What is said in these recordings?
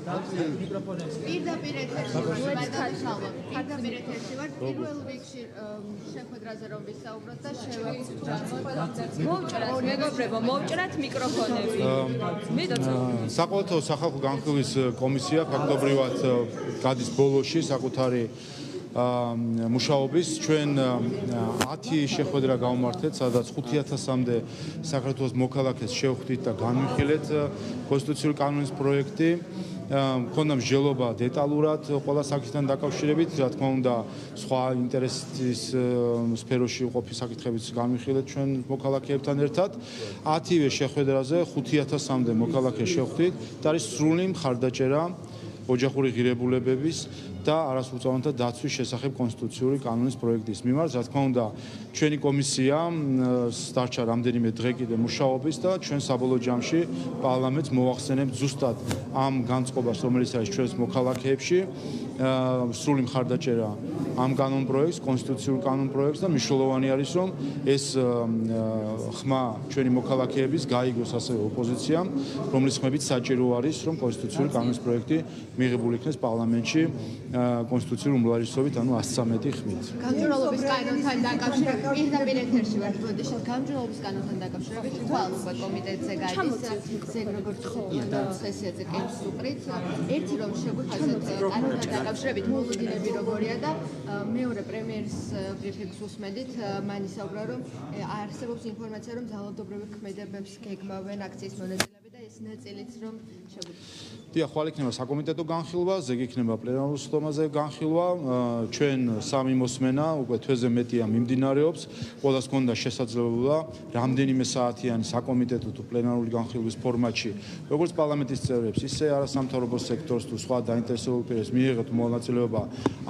პირდაპირ ეთერში ვარ პირველ რიგში შეხვედრაზე რომ ვისაუბროთ და მოვჭრათ მიკროფონები. საყოველთაო სახალხო განხილვის კომისია ფაქტობრივად გადის ბოლოში საკუთარი მუშაობის ჩვენ 10 შეხვედრა გავმართეთ, სადაც 5000-მდე საქართველოს მოქალაქეს შევხვდით და განვიხილეთ კონსტიტუციური კანონის პროექტი. მქონდა მსჯელობა დეტალურად ყველა საკითხთან დაკავშირებით, რა თქმა უნდა, სხვა ინტერესის სფეროში ყოფი საკითხებიც განვიხილეთ ჩვენ მოქალაქეებთან ერთად. 10-ვე შეხვედრაზე 5000-მდე მოქალაქეს შევხვდით და არის სრული მხარდაჭერა ოჯახური ღირებულებების და არასრულწლოვანთა დაცვის შესახებ კონსტიტუციური კანონის პროექტის მიმართ. რა თქმა უნდა, ჩვენი კომისია დარჩა რამდენიმე დღე კიდე მუშაობის და ჩვენ საბოლოო ჯამში პარლამენტს მოვახსენებთ ზუსტად ამ განწყობას, რომელიც არის ჩვენს მოქალაქეებში, სრული მხარდაჭერა ამ კანონ პროექტს, კონსტიტუციურ კანონ პროექტს და მნიშვნელოვანი არის, რომ ეს ხმა ჩვენი მოქალაქეების გაიგოს ასევე ოპოზიციამ, რომლის ხმებით საჭირო არის, რომ კონსტიტუციური კანონის პროექტი მიღებულ იქნეს პარლამენტში კონსტიტუციური უმრავლესობით, ანუ 113 ხმით. გამჭვირვალობის კანონთან დაკავშირებით პირდაპირ ეთერში ვართ, ბოდიშით გამჭვირვალობის კანონთან დაკავშირებით ხვალ კომიტეტზე გადის, ზეგ როგორც სესიაზე კენს უკრით. ერთი რომ შეგვიხაზეთ კანონთან დაკავშირებით მოლოდინები როგორია და მეორე პრემიერის ბრიფინგს უსმენდით, მან ისაუბრა, რომ არსებობს ინფორმაცია, რომ ძალადობრივი ქმედებებს გეგმავენ აქციის მონაწილეები და ეს ნაწილიც რომ შეგვიძლია. დიახ, ხვალ იქნება საკომიტეტო განხილვა, ზეგ იქნება პლენარულ სხდომაზე განხილვა. ჩვენ სამი მოსმენა უკვე თვეზე მეტია მიმდინარეობს. ყველას ჰქონდა შესაძლებლობა რამდენიმე საათიანი საკომიტეტო თუ პლენარული განხილვის ფორმატში, როგორც პარლამენტის წევრებს, ისე არასამთავრობო სექტორს თუ სხვა დაინტერესებულ პირებს მიიღეთ მონაწილეობა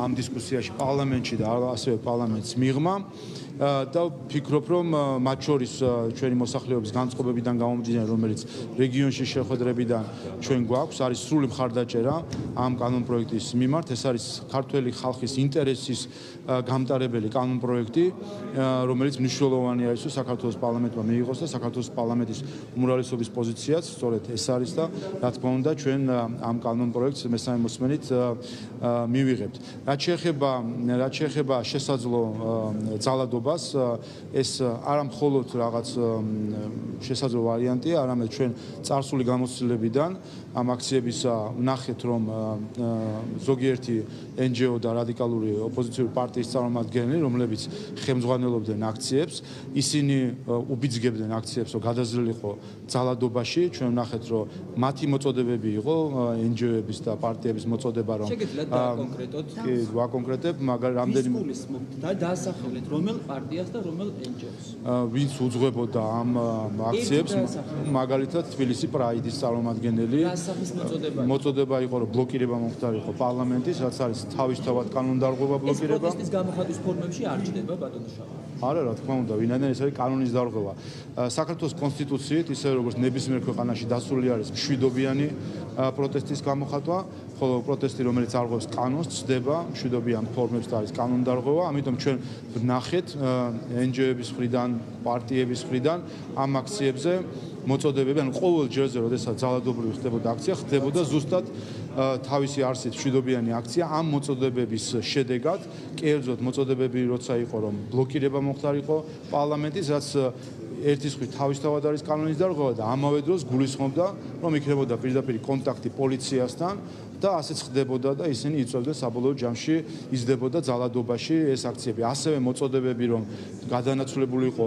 ამ დისკუსიაში პარლამენტში და ასევე პარლამენტს მიღმა. და ვფიქრობ, რომ მათ შორის ჩვენი მოსახლეობის განწყობებიდან გამომდინარე, რომელიც რეგიონში შეხვედრებიდან ჩვენ გვაქვს, არის სრული მხარდაჭერა ამ კანონ პროექტის მიმართ. ეს არის ქართველი ხალხის ინტერესის გამტარებელი კანონ პროექტი, რომელიც მნიშვნელოვანი არის, რომ საქართველოს პარლამენტმა მიიღოს და საქართველოს პარლამენტის უმრავლესობის პოზიციაც სწორედ ეს არის და რა თქმა უნდა, ჩვენ ამ კანონ პროექტს მესამე მოსმენით მივიღებთ. რაც შეეხება შესაძლო ძალადობას, ეს არა მხოლოდ რაღაც შესაძლო ვარიანტია, არამედ ჩვენ წარსული გამოცდილებიდან ამ აქციების ვნახეთ, რომ ზოგიერთი NGO და რადიკალური ოპოზიციური პარტიის წარმომადგენლები, რომლებიც ხელმძღვანელობდნენ აქციებს, ისინი უბიძგებდნენ აქციებს, რომ გადაზრდილიყო ძალადობაში. ჩვენ ვნახეთ, რომ მათი მოწოდებები იყო NGO-ების და პარტიების მოწოდება, რომ შეგიძლიათ დააკონკრეტოთ? კი, ვაკონკრეტებ, მაგრამ რამდენიმე და დაასახელეთ რომელ პარტიას და რომელ NGO-ს? ვინც უძღვებოდა ამ აქციებს, მაგალითად თბილისი პრაიდის წარმომადგენელი. მოწოდება იყო, რომ ბლოკირება მომხდარიყო პარლამენტის, რაც არის თავისთავად კანონდარღვევა ბლოკირება. ეს პროტესტის გამოხატვის ფორმებში არ ჩნდება ბატონო შავა. არა, რა თქმა უნდა, ვინაიდან ეს არის კანონის დარღვევა. საქართველოს კონსტიტუციით, ისე როგორც ნებისმიერ ქვეყანაში დასული არის მშვიდობიანი პროტესტის გამოხატვა, ხოლო პროტესტი, რომელიც არღვევს კანონს, ცდება მშვიდობიან ფორმებს და არის კანონდარღვევა. ამიტომ ჩვენ ვნახეთ NGO-ების მხრიდან, პარტიების მხრიდან ამ აქციებზე მოწოდებები, ანუ ყოველ ჯერზე, როდესაც ძალადობრივი ხდებოდა აქცია, ხდებოდა ზუსტად თავისი არსით მშვიდობიანი აქცია. ამ მოწოდებების შედეგად, კერძოდ მოწოდებები როცა იყო, რომ ბლოკირება მომხდარიყო პარლამენტის, რაც ერთის მხრივ თავისთავად არის კანონის დარღვევა და ამავე დროს გულისხმობდა, რომ იქნებოდა პირდაპირ კონტაქტი პოლიციასთან და ასეც ხდებოდა და ისინი იწვევდნენ საბოლოო ჯამში იზრდებოდა ძალადობაში ეს აქციები. ასევე მოწოდებები, რომ გადანაცვლებული იყო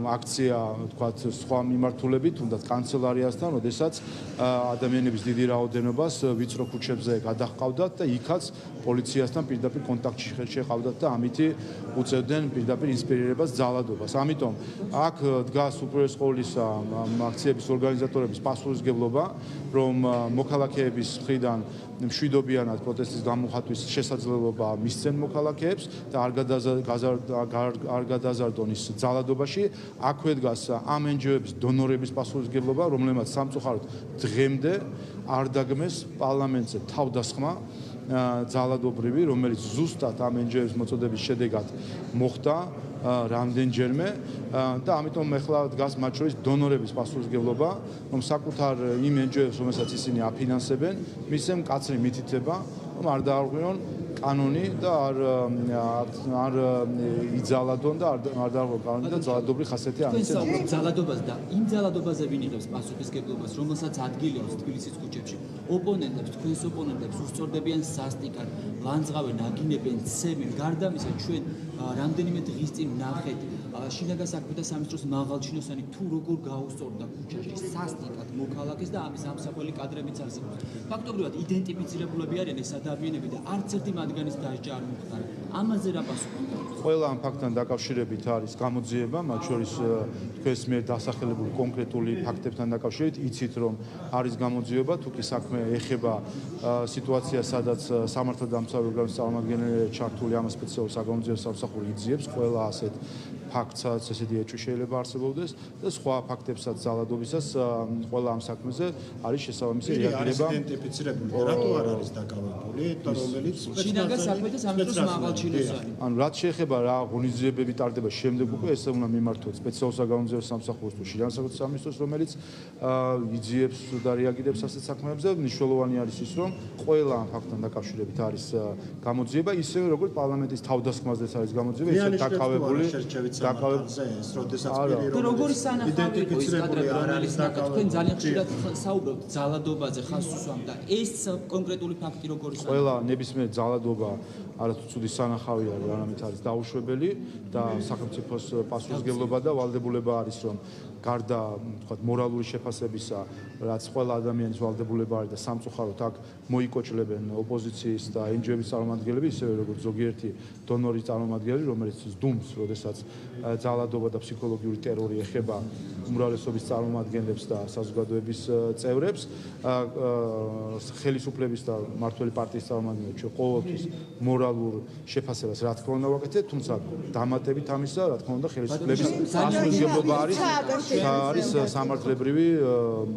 აქცია, თქვათ, სხვა მიმართულებით, თუნდაც კანცელარიასთან, როდესაც ადამიანების დიდი რაოდენობას ვიწრო ქუჩებზე გადაჰყავდათ და იქაც პოლიციასთან პირდაპირ კონტაქტში შეყავდათ და ამითი უწევდნენ პირდაპირ ინსპირირებას ძალადობას. ამიტომ აქ დგას უპირველეს ყოვლისა აქციების ორგანიზატორების პასუხისმგებლობა, რომ მოქალაქეების მხრიდან მშვიდობიანად პროტესტის გამოხატვის შესაძლებლობა მისცენ მოქალაქეებს და არ გადაზარდონ ის ძალადობაში. აქვე დგას ამ NGO-ების დონორების პასუხისმგებლობა, რომლებმაც სამწუხაროდ დღემდე არ დაგმეს პარლამენტზე თავდასხმა ძალადობრივი, რომელიც ზუსტად ამ NGO-ების მოწოდების შედეგად მოხდა რამდენჯერმე და ამიტომ ეხლა დგას მათ შორის დონორების პასუხისმგებლობა, რომ საკუთარ იმ NGO-ებს, რომელსაც ისინი აფინანსებენ, მისცემ მკაცრი მითითება, რომ არ დაარღვიონ კანონი და არ იძალადონ და არ დაარღვიონ კანონი და ძალადობრივი ხასიათი არ მისცემ. საუბრობთ ძალადობას და იმ ძალადობაზე ვინ იღებს პასუხისმგებლობას, რომელსაც ადგილი აქვს თბილისის ქუჩებში. ოპონენტებს, თქვენს ოპონენტებს უსწორდებიან სასტიკად, ლანძღავენ, აგინებენ, ცემენ. გარდა ამისა, ჩვენ რამდენიმე დღის წინ ვნახეთ შინაგან საქმეთა სამინისტროს მაღალჩინოსანი თუ როგორ გაუსწორდა ქუჩაში სასტიკად მოქალაქეს და ამის ამსახველი კადრებიც არსებობს. ფაქტობრივად იდენტიფიცირებულები არიან ეს ადამიანები და არც ერთი მათგანის დასჯა არ მოხდა. ამაზე რა პასუხი? ყველა ამ ფაქტთან დაკავშირებით არის გამოძიება, მათ შორის თქვენს მიერ დასახელებული კონკრეტული ფაქტებთან დაკავშირებით იცით რომ არის გამოძიება, თუ კი საქმე ეხება სიტუაციას, სადაც სამართალდამცავი ორგანოს წარმომადგენელი ჩართული ამ სპეციალურ საგამოძიებო სამსახური იძიებს ყველა ასეთ ფაქტსაც, ესეთი ეჭვი შეიძლება არსებობდეს და სხვა ფაქტებსაც ძალადობისას ყველა ამ საქმეზე არის შესაბამისი რეაგირება. იდენტიფიცირებული რატო არ არის დაკავებული და რომელიც შინაგან საქმეთა სამინისტროს მაღალჩინოსანი. ანუ რაც შეეხება რა ღონისძიებები ტარდება შემდეგ უკვე ესე უნდა მიმართოთ სპეციალურ საგამოძიებო სამსახურს თუ შინაგან საქმეთა სამინისტროს, რომელიც იძიებს და რეაგირებს ასეთ საქმეებზე. მნიშვნელოვანი არის ის, რომ ყველა ამ ფაქტთან დაკავშირებით არის გამოძიება, ისევე როგორც პარლამენტის თავდასხმაზეც არის გამოძიება, ისე დაკავებული ეს როდესაც პირი და როგორი სანახავი იყო ის კადრები, რომელიც თქვენ ძალიან ხშირად საუბრობთ ძალადობაზე, ხაზს უსვამთ და ეს კონკრეტული ფაქტი როგორი სანახავია? ყველა ნებისმიერ ძალადობა არათუ ცუდი სანახავი არის, არამედ არის დაუშვებელი და სახელმწიფოს პასუხისმგებლობა და ვალდებულება არის, რომ გარდა თქვათ მორალური შეფასებისა, რაც ყველა ადამიანის ვალდებულება არის და სამწუხაროდ აქ მოიკოჭლებენ ოპოზიციის და NGO-ების წარმომადგენლები, ისევე როგორც ზოგიერთი დონორის წარმომადგენელი, რომელიც სდუმს, როდესაც ძალადობა და ფსიქოლოგიური ტერორი ეხება უმრავლესობის წარმომადგენლებს და საზოგადოების წევრებს, ხელისუფლების და მმართველი პარტიის წარმომადგენლებს ჩვენ ყოველთვის მორალურ შეფასებას რა თქმა უნდა ვაკეთებთ, თუმცა დამატებით ამისა, რა თქმა უნდა, ხელისუფლების პასუხისმგებლობა არის სამართლებრივი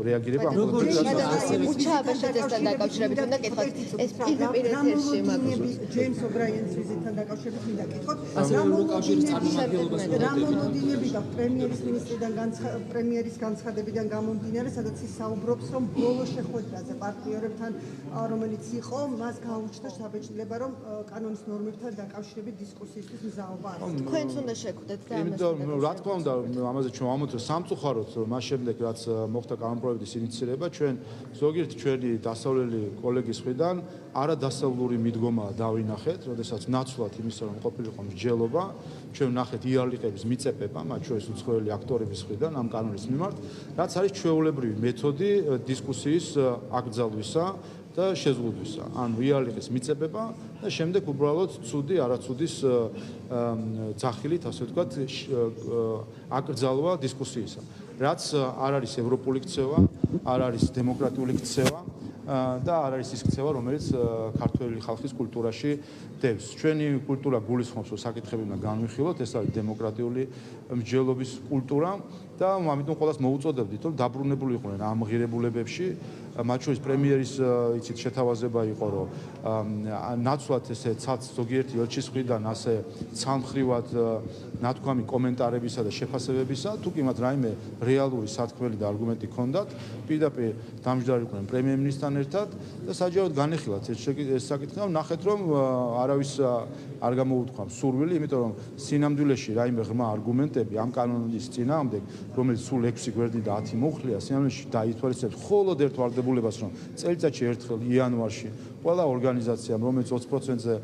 რეაგირება ამ კონფლიქტზე. უჩააბაშაძესთან დაკავშირებით უნდა კითხოთ, ეს პირდაპირ ეთერში მაგალითად ჯეიმს ობრაიენის ვიზიტთან დაკავშირებით მინდა კითხოთ, ასე რომ კავშირის წარმომადგენლობას რა მოდუდინები გაქვთ პრემიერის მინისტრიდან პრემიერის განცხადებიდან გამომდინარე, სადაც ის საუბრობს, რომ ბოლო შეხვედრაზე პარტნიორებთან, რომელიც იყო, მას გაუჩნდა შთაბეჭდილება, რომ კანონის ნორმებთან დაკავშირებით დისკუსიისთვის მზაობა არის. თქვენც უნდა შეხვდეთ და იმიტომ რა თქმა უნდა ამაზე ჩვენ ვამოწევთ სამწუხაროდ მას შემდეგ რაც მოხდა კანონპროექტის ინიციირება ჩვენ ზოგიერთი ჩვენი დასავლელი კოლეგის მხრიდან არადასავლური მიდგომა დავინახეთ, როდესაც ნაცვლად იმისა რომ ყოფილიყო მსჯელობა, ჩვენ ვნახეთ იარლიყების მიწებება, მათ შორის უცხოელი აქტორების მხრიდან ამ კანონის მიმართ, რაც არის ჩვეულებრივი მეთოდი დისკუსიის აკრძალვისა და შეზღუდვისა. ანუ იარლიყის მიწებება და შემდეგ უბრალოდ ცუდი არაცუდის ძახილით, ასე ვთქვათ, აკრძალვა დისკუსიისა. რაც არ არის ევროპული ქცევა, არ არის დემოკრატიული ქცევა და არ არის ის ქცევა, რომელიც ქართველი ხალხის კულტურაში დევს. ჩვენი კულტურა გულისხმობს, რომ საკითხები უნდა განვიხილოთ, ეს არის დემოკრატიული მსჯელობის კულტურა და ამიტომ ყველას მოუწოდებდით, რომ დაბრუნებული იყვნენ ამ ღირებულებებში. მათ შორის პრემიერის იცით შეთავაზება იყო, რომ ნაცვლად ესე ცაც ზოგიერთი ელჩის მხრიდან ასე ცალმხრივად ნათქვამი კომენტარებისა და შეფასებებისა, თუ კი მათ რაიმე რეალური სათქმელი და არგუმენტი ჰქონდათ, პირდაპირ დამჯდარი იყვნენ პრემიერ-მინისტრთან ერთად და საჯაროდ განეხილათ ეს საკითხი და ვნახეთ, რომ არავის არ გამოუთქვა სურვილი, იმიტომ რომ სინამდვილეში რაიმე ღრმა არგუმენტები ამ კანონის წინააღმდეგ, რომელიც სულ 6 გვერდი და 10 მუხლია, სინამდვილეში დაითვალისწინებს მხოლოდ ერთ ვალდებულებას, რომ წელიწადში ერთხელ იანვარში ყველა ორგანიზაციამ, რომელიც 20%-ზე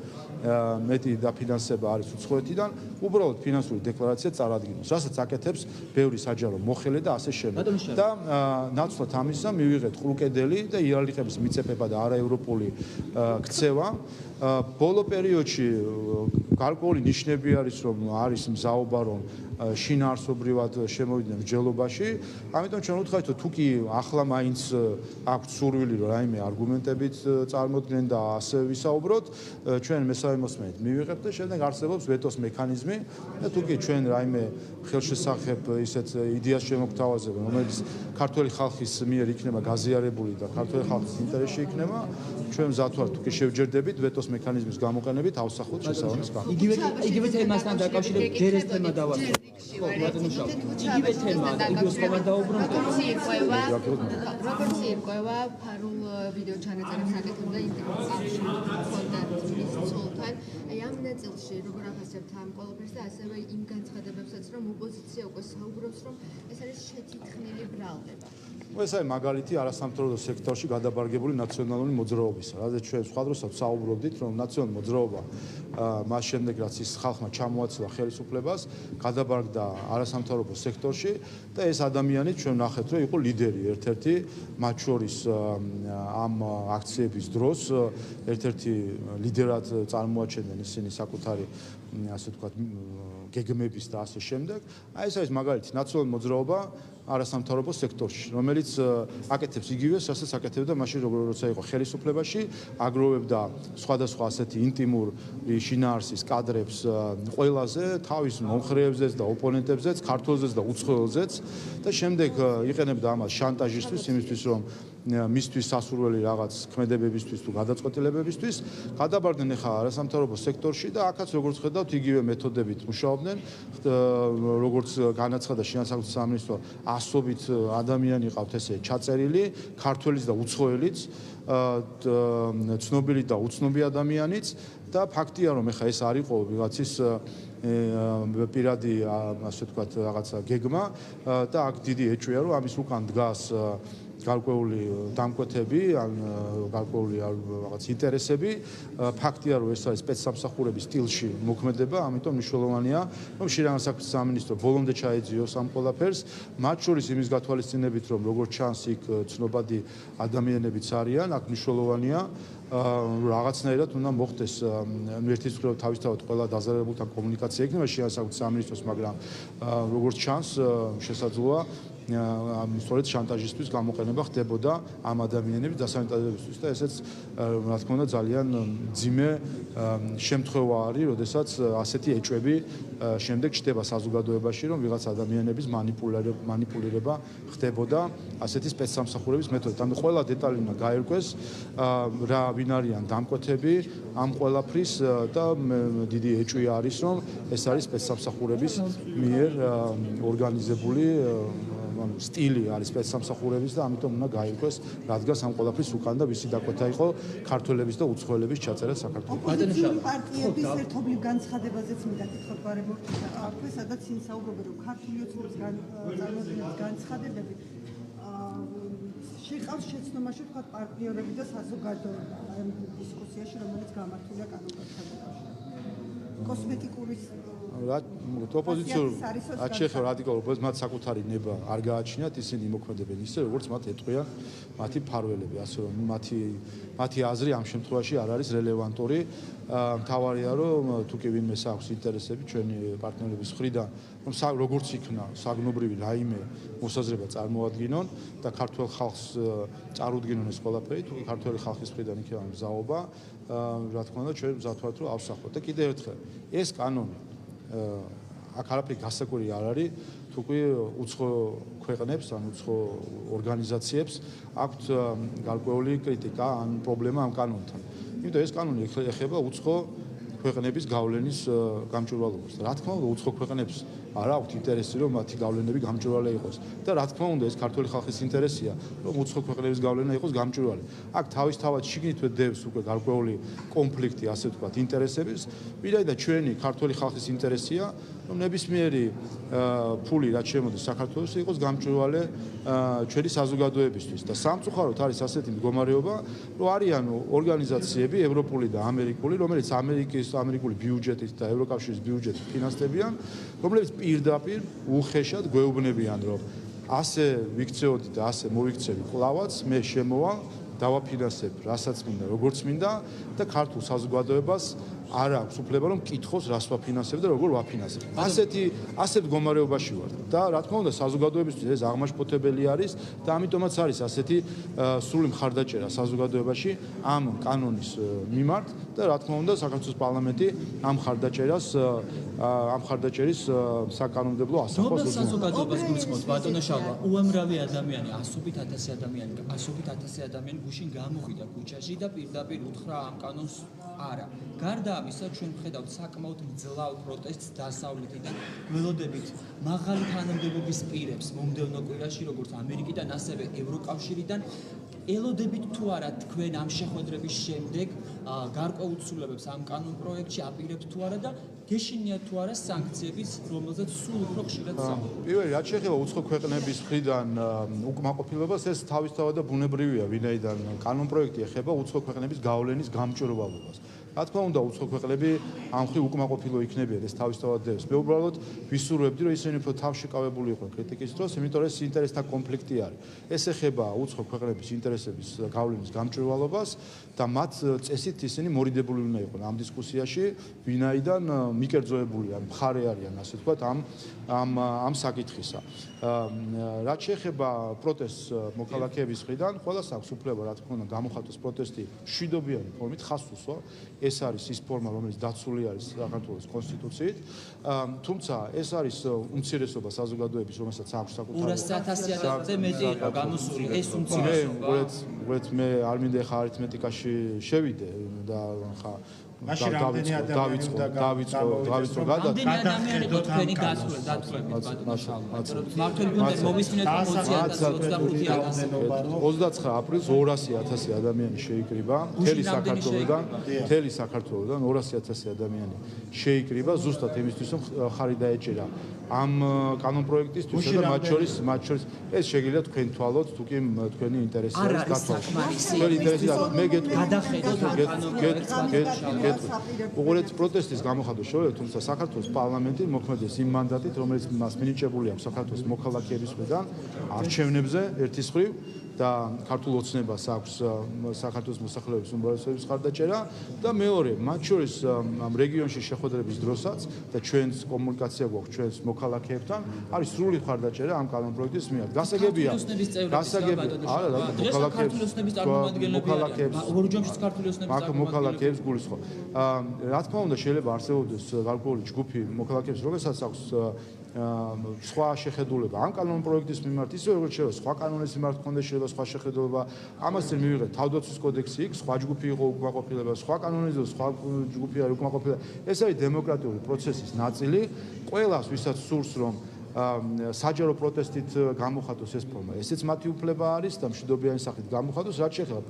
მეტი დაფინანსება არის უცხოეთიდან, უბრალოდ ფინანსური დეკლარაცია წარადგინოს, რასაც აკეთებს ბევრი საჯარო მოხელე და ასე შემდეგ. და ნაცვლად ამისა მივიღეთ ყრუკედელი და იარლიყების მიწებება და არაევროპული ქცევა. ბოლო პერიოდში გარკვეული ნიშნები არის, რომ არის მზაობა, რომ შინაარსობრივად შემოვიდნენ მსჯელობაში. ამიტომ ჩვენ ვუთხარით, თუ კი ახლა მაინც აქვს სურვილი, რომ რაიმე არგუმენტებით წარმოდგნენ და ასე ვისაუბროთ, ჩვენ მესამე მოსმენით მივიღებთ და შემდეგ არსებობს ვეტოს მექანიზმი და თუ კი ჩვენ რაიმე ხელშესახებ ისეთ იდეას შემოგთავაზებენ, რომელიც ქართველი ხალხის მიერ იქნება გაზიარებული და ქართველი ხალხის ინტერესში იქნება, ჩვენ მზად ვართ, თუ კი შევჯერდებით ვეტოს მექანიზმის გამოყენებით ავსახოთ შესაბამის განხილვას. იგივე თემასთან დაკავშირებით ჯერ ეს თემა დავასრულოთ. ხო, ბატონო შავ. იგივე თემა, იგივე ხომ დავუბრუნდეთ. როგორც ირკვევა ფარულ ვიდეო ჩანაწერებს აკეთებ და ინტეგრაციაში ხონდა მის ცოლთან. აი ამ ნაწილში როგორ ახასიათებთ ამ ყველაფერს და ასევე იმ განცხადებებსაც, რომ ოპოზიცია უკვე საუბრობს, რომ ეს არის შეთითხნილი ბრალდება. ეს არის მაგალითი არასამთავრობო სექტორში გადაბარგებული ნაციონალური მოძრაობისა. რადგან ჩვენ სხვა დროსაც საუბრობდით, რომ ნაციონალური მოძრაობა მას შემდეგ რაც ის ხალხმა ჩამოაცვა ხელისუფლებას, გადაბარგდა არასამთავრობო სექტორში და ეს ადამიანი ჩვენ ნახეთ, რომ იყო ლიდერი ერთ-ერთი მათ შორის ამ აქციების დროს ერთ-ერთი ლიდერად წარმოაჩენდნენ ისინი საკუთარი ასე ვთქვათ გეგმების და ასე შემდეგ. აი ეს არის მაგალითი ნაციონალური მოძრაობა არასამთავრობო სექტორში, რომელიც აკეთებს იგივეს, რასაც აკეთებდა მაშინ როცა იყო ხელისუფლებაში, აგროვებდა სხვადასხვა ასეთი ინტიმურ შინაარსის კადრებს ყველაზე თავის მომხრეებზეც და ოპონენტებზეც, ქართველზეც და უცხოელზეც და შემდეგ იყენებდა ამას შანტაჟისთვის, იმისთვის რომ მისთვის სასურველი რაღაც ქმედებებისთვის თუ გადაწყვეტილებებისთვის გადაბარდნენ ახლა არასამთავრობო სექტორში და აქაც როგორც ხედავთ იგივე მეთოდებით მუშაობდნენ, როგორც განაცხადა შინაგან საქმეთა სამინისტრო, ასობით ადამიანი ყავთ ესე ჩაწერილი, ქართველიც და უცხოელიც, ცნობილი და უცნობი ადამიანიც და ფაქტია რომ ახლა ეს არ იყო ვიღაცის პირადი ასე ვთქვათ რაღაცა გეგმა და აქ დიდი ეჭვია რომ ამის უკან დგას გარკვეული დამკვეთები ან გარკვეული რაღაც ინტერესები. ფაქტია რომ ეს არის სპეცსამსახურების სტილში მოქმედება, ამიტომ მნიშვნელოვანია რომ შინაგან საქმეთა სამინისტრო ბოლომდე ჩაეძიოს ამ ყველაფერს, მათ შორის იმის გათვალისწინებით რომ როგორც ჩანს იქ ცნობადი ადამიანებიც არიან, აქ მნიშვნელოვანია რაღაცნაირად უნდა მოხდეს ერთის მხრივ თავისთავად ყველა დაზარალებულთან კომუნიკაცია იქნება შინაგან საქმეთა სამინისტროს, მაგრამ როგორც ჩანს შესაძლოა სწორედ შანტაჟისთვის გამოყენება ხდებოდა ამ ადამიანების დასანიტარებისთვის და ესეც რა თქმა უნდა ძალიან მძიმე შემთხვევა არის, როდესაც ასეთი ეჭვები შემდეგ ჩდება საზოგადოებაში, რომ ვიღაც ადამიანების მანიპულირება ხდებოდა ასეთი სპეცსამსახურების მეთოდით. ანუ ყველა დეტალი უნდა გაერკვეს, ვინ არიან დამკვეთები ამ ყველაფრის და დიდი ეჭვი არის, რომ ეს არის სპეცსამსახურების მიერ ორგანიზებული სტილი არის სპეცსამსახურების და ამიტომ უნდა გაირკვეს, რადგან ამ ყველაფრის უკან და ვისი დაკვეთა იყო ქართველების და უცხოელების ჩაწერა საქართველოს. ოპოზიციური პარტიების ერთობლივ განცხადებაზეც მინდა კითხოთ ბარემორტი აქვე, სადაც ინსაუბრობენ, რომ ქართული ოცნების წარმოადგენლის განცხადებები შეყავს შეცდომაში ვთქვათ პარტნიორები და საზოგადოება ამ დისკუსიაში, რომელიც გამართულია კანონმდებლობთან დაკავშირებით. კოსმეტიკური ოპოზიციურ აჩეხა რადიკალურ მათ საკუთარი ნება არ გააჩნიათ, ისინი მოქმედებენ ისე, როგორც მათ ეტყვიან მათი მფარველები, ასე რომ მათი აზრი ამ შემთხვევაში არ არის რელევანტური. მთავარია რომ თუ კი ვინმე აქვს ინტერესები ჩვენი პარტნიორების მხრიდან, რომ როგორც იქნა საგნობრივი რაიმე მოსაზრება წარმოადგინონ და ქართულ ხალხს წარუდგინონ ეს ყველაფერი, თუ კი ქართული ხალხის მხრიდან იქნება მზაობა, რა თქმა უნდა ჩვენ მზად ვართ რომ ავსახოთ და კიდევ ერთხელ ეს კანონი აქ არაფერი გასაკვირი არ არის, თუ კი უცხო ქვეყნებს ან უცხო ორგანიზაციებს აქვთ გარკვეული კრიტიკა ან პრობლემა ამ კანონთან. იმიტომ ეს კანონი ეხება უცხო ქვეყნების გავლენის გამჭვირვალობას. რა თქმა უნდა, უცხო ქვეყნებს არ აქვთ ინტერესი, რომ მათი გავლენები გამჭვირვალე იყოს და რა თქმა უნდა, ეს ქართული ხალხის ინტერესია, რომ უცხო ქვეყნების გავლენა იყოს გამჭვირვალე. აქ თავისთავად შიგნითვე დევს უკვე გარკვეული კონფლიქტი, ასე ვთქვათ, ინტერესების, ვიდრე ჩვენი ქართული ხალხის ინტერესია, რომ ნებისმიერი ფული, რაც შემოდის საქართველოს, იყოს გამჭვირვალე ჩვენი საზოგადოებისთვის და სამწუხაროდ არის ასეთი მდგომარეობა, რომ არიან ორგანიზაციები, ევროპული და ამერიკული, რომელიც ამერიკული ბიუჯეტით და ევროკავშირის ბიუჯეტით ფინანსდებიან, რომლებიც პირდაპირ უხეშად გვეუბნებიან, რომ ასე ვიქცეოდი და ასე მოვიქცევი კლავაც, მე შემოვალ, დავაფინანსებ, რასაც მინდა, როგორც მინდა და ქართულ საზოგადოებას არ აქვს უფლება რომ მკითხოს რას ვაფინანსებ და როგორ ვაფინანსებ. ასეთ მდგომარეობაში ვართ და რა თქმა უნდა საზოგადოებისთვის ეს აღმაშფოთებელი არის და ამიტომაც არის ასეთი სრული მხარდაჭერა საზოგადოებაში ამ კანონის მიმართ და რა თქმა უნდა საქართველოს პარლამენტი ამ მხარდაჭერის საკანონმდებლო ასახავს საზოგადოებას გულისხმობს ბატონო შალვა უამრავი ადამიანი 100,000 ადამიანი გუშინ გამოვიდა ქუჩაში და პირდაპირ უთხრა ამ კანონს არა გარდა ამისა ჩვენ ვხედავთ საკმაოდ მძლავრ პროტესტს დასავლეთიდან გველოდებით მაღალი თანამდებობის პირებს მომდევნო კვირაში როგორც ამერიკიდან ასევე ევროკავშირიდან ელოდებით თუ არა თქვენ ამ შეხვედრების შემდეგ გარკვეულ ცვლილებებს ამ კანონ პროექტში აპირებთ თუ არა და გეშინიათ თუ არა სანქციების რომელზეც სულ უფრო ხშირად საუბრობთ. პირველი რაც შეეხება უცხო ქვეყნების მხრიდან უკმაყოფილებას ეს თავისთავად და ბუნებრივია ვინაიდან კანონ პროექტი ეხება უცხო ქვეყნების გავლენის გამჭვირვალობას. რა თქმა უნდა უცხო ქვეყნები ამ ხრი უკმაყოფილო იქნებიან ეს თავისთავად დევს. მე უბრალოდ ვისურვებდი რომ ისინი უფრო თავშეკავებული იყვნენ კრიტიკის დროს, იმიტომ რომ ეს ინტერესთა კონფლიქტი არის. ეს ეხება უცხო ქვეყნების ინტერესების გავლენის გამჭვირვალობას და მათ წესით ისინი მორიდებული უნდა იყვნენ ამ დისკუსიაში, ვინაიდან მიკერძოებული ან მხარე არიან ასე ვთქვათ ამ საკითხისა. რაც შეეხება პროტესტს მოქალაქეების მხრიდან, ყველას აქვს უფლება რა თქმა უნდა გამოხატოს პროტესტი მშვიდობიანი ფორმით, ხას უსვა. ეს არის ის ფორმა, რომელიც დაცული არის საქართველოს კონსტიტუციით. თუმცა ეს არის უმცირესობა საზოგადოების, რომელსაც აქვს საკუთარი 200,000-ზე მეტი იყო გამოსული ეს უმცირესობა. მე არ მინდა ხა არითმეტიკაში შევიდე და ხა დავიწყო ადამიანი თუ თქვენი დათვლებით ბატონო შალვა. მართალი გუნდა მოვისმინეთ პრომოცია 29 აპრილს 200,000 ადამიანი შეიკრიბა მთელი საქართველოდან 200,000 ადამიანი შეიკრიბა ზუსტად იმისთვის რომ ხარი დაეჭერა ამ კანონ პროექტისთვის და მათ შორის ეს შეგიძლია თქვენ თვალოთ თუ კი თქვენი ინტერესი არის გათვალისწინებელია. მე უყურეთ პროტესტის გამოხატვის შეუძლია, თუმცა საქართველოს პარლამენტი მოქმედებს იმ მანდატით, რომელიც მას მინიჭებული აქვს საქართველოს მოქალაქეების მხრიდან არჩევნებზე ერთის მხრივ და ქართულ ოცნებას აქვს საქართველოს მოსახლეობის უმრავლესობის მხარდაჭერა და მეორე, მათ შორის ამ რეგიონში შეხვედრების დროსაც და ჩვენს კომუნიკაცია გვაქვს ჩვენს მოქალაქეებთან, არის სრული მხარდაჭერა ამ კანონ პროექტის მიმართ. გასაგებია, მოქალაქეებს გულისხმობ. რა თქმა უნდა, შეიძლება არსებობდეს გარკვეული ჯგუფი მოქალაქეებს, რომელსაც აქვს სხვა შეხედულება ამ კანონ პროექტის მიმართ, ისე როგორც შეიძლება სხვა კანონის მიმართ კონდეს შეიძლება სხვა შეხედულება. ამას წინ მივიღეთ თავდაცვის კოდექსი, იქ სხვა ჯგუფი იყო უკმაყოფილება, სხვა კანონის სხვა ჯგუფი არის უკმაყოფილება. ეს არის დემოკრატიული პროცესის ნაწილი. ყველას, ვისაც სურს რომ საჯარო პროტესტით გამოხატოს ეს ფორმა, ესეც მათი უფლება არის და მშვიდობიანი სახით გამოხატოს, რაც შეეხება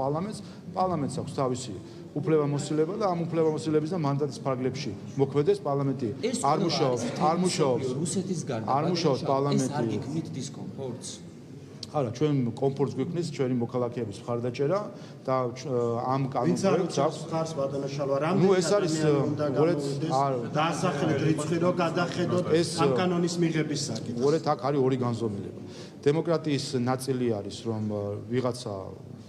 პარლამენტს აქვს თავისი უფლებამოსილება და ამ უფლებამოსილების და მანდატის ფარგლებში მოქმედებს პარლამენტი. არ მუშაობს რუსეთის გარდა. არ მუშაობს პარლამენტი. ეს არ გიქმნით დისკომფორტს. არა, ჩვენ კომფორტს გვიქმნის ჩვენი მოქალაქეების მხარდაჭერა და ამ კანონ პროექტს აქვს ხარს ბატონო შალვა ეს არის დაასახელეთ რიცხვი რომ გადახედოთ ამ კანონის მიღების საკითხს. უყურეთ, აქ არის ორი განზომილება. დემოკრატიის ნაწილი არის რომ ვიღაცა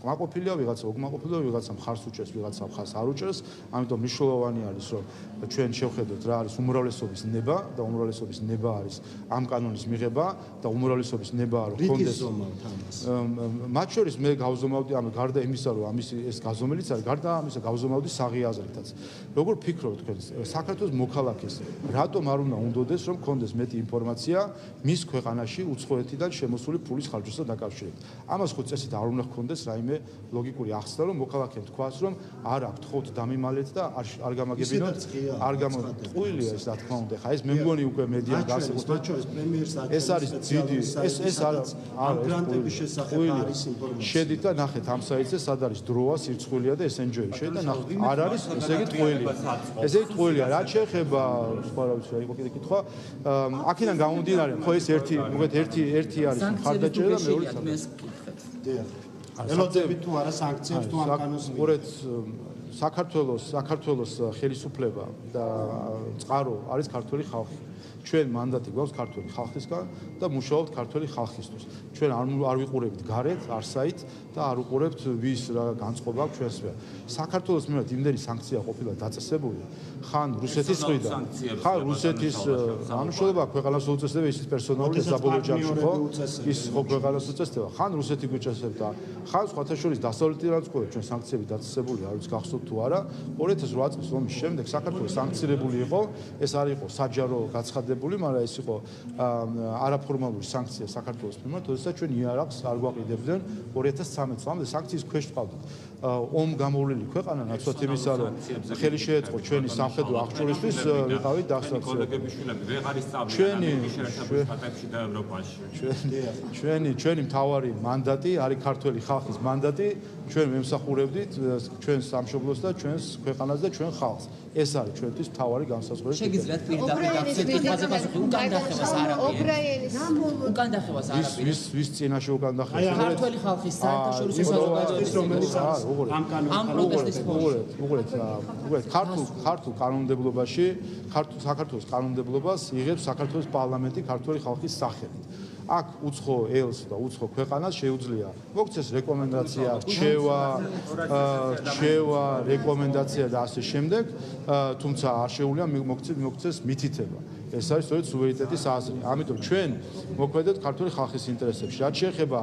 უკმაყოფილია, ვიღაცა უკმაყოფილია, ვიღაცა მხარს უჭერს, ვიღაცა მხარს არ უჭერს. ამიტომ მნიშვნელოვანი არის რომ ჩვენ შევხედოთ რა არის უმრავლესობის ნება და უმრავლესობის ნება არის ამ კანონის მიღება და უმრავლესობის ნება რომ კონდეს მათ შორის მე გავზომავდი ამ გარდა იმისა რომ ეს გაზომილიც არის გარდა ამისა გავზომავდი საღი აზრითაც. როგორ ფიქრობთ თქვენ საქართველოს მოქალაქეს რატომ არ უნდა უნდოდეს რომ კონდეს მეტი ინფორმაცია მის ქვეყანაში უცხოეთიდან შემოსული ფულის ხარჯვასთან დაკავშირებით. ამას ხო წესით არ უნდა ჰქონდეს რაიმე ლოგიკური ახსნა რომ მოქალაქემ თქვას რომ არ აქვთ ხოთ დამიმალეთ და არ გამაგებინოთ არ გამოყვილია ეს რა თქმა უნდა. ხა ეს მე მგონი უკვე მედია განსაკუთრებით ეს არის დიდი ეს გრანტების შესახებ არის ინფორმაცია. შედით და ნახეთ ამ საიტზე სად არის დროა, სირცხვილია და ესენჯოი. შედით და ნახეთ. არ არის, ესე იგი ტყუილია. ესე იგი ტყუილია. რაც შეეხება სხვა რა ვიცი, იყო კიდე კითხვა. აქედან გამომდინარე, ხო ეს ერთი არის მხარდაჭერა და მეორე დიახ. ელოდებით თუ არა სანქციებს თუ ამ კანონს მიყურეთ საქართველოს ხელისუფლება და წყარო არის ქართული ხალხი. ჩვენ მანდატი გვაქვს ქართული ხალხისგან და მუშაობთ ქართული ხალხისთვის. ჩვენ არ ვიყურებთ გარეთ, არსაით და არ უყურებთ ვის რა განწყობა აქვს ჩვენს მიერ. საქართველოს მიმართ იმდენი სანქცია ყოფილა დაწესებული, ხან რუსეთის მხრიდან, ხან რუსეთის ამშობა ქვეყანას უწესდება ის პერსონალური საბოლოო ჯამში ხო? ის ხო ქვეყანას უწესდება, ხან რუსეთი გვეჭესებდა, ხან სხვათა შორის დასავლეთიდან წყობა ჩვენ სანქციები დაწესებული არ ვიცი გახსოვთ თუ არა 2008 წლის ომის შემდეგ საქართველოს სანქცირებული იყო ეს არ იყო საჯარო გაცხადებული მაგრამ ეს იყო არაფორმალური სანქცია საქართველოს მიმართ როდესაც ჩვენ იარაღს არ გვაყიდებდნენ 2013 წლამდე სანქციის ქვეშ ვყავდით ომ გამოვლილი ქვეყანა ნაცვლად იმისა რომ ხელი შეეწყო ჩვენი სამხედრო აღჭურვისთვის ვიყავით ჩვენი მთავარი მანდატი არის ქართველი ხალხის მანდატი ჩვენ მემსახურებდით ჩვენს სამშობლოს და ჩვენს ქვეყანას და ჩვენ ხალხს ეს არის ჩვენთვის მთავარი განსაზღვრელი შეგიძლიათ პირდაპირ გახსოვდეს პასუხი უკან დახევას არაფერი უკან დახევას არაფერი ვის წინაშე უკან დახევას ქართველი ხალხის საერთაშორისო საზოგადოების რომელიც ამ პროტესტის უყურეთ ქართულ კანონმდებლობაში საქართველოს კანონმდებლობას იღებს საქართველოს პარლამენტი ქართველი ხალხის სახელით აქ უცხო ელს და უცხო ქვეყანას შეუძლია მოგცეს რეკომენდაცია, რჩევა, რეკომენდაცია და ასე შემდეგ, თუმცა არ შეუძლია მოგცეს მითითება. ეს არის სწორედ სუვერენიტეტის აზრი. ამიტომ ჩვენ მოქმედებთ ქართული ხალხის ინტერესებში. რაც შეეხება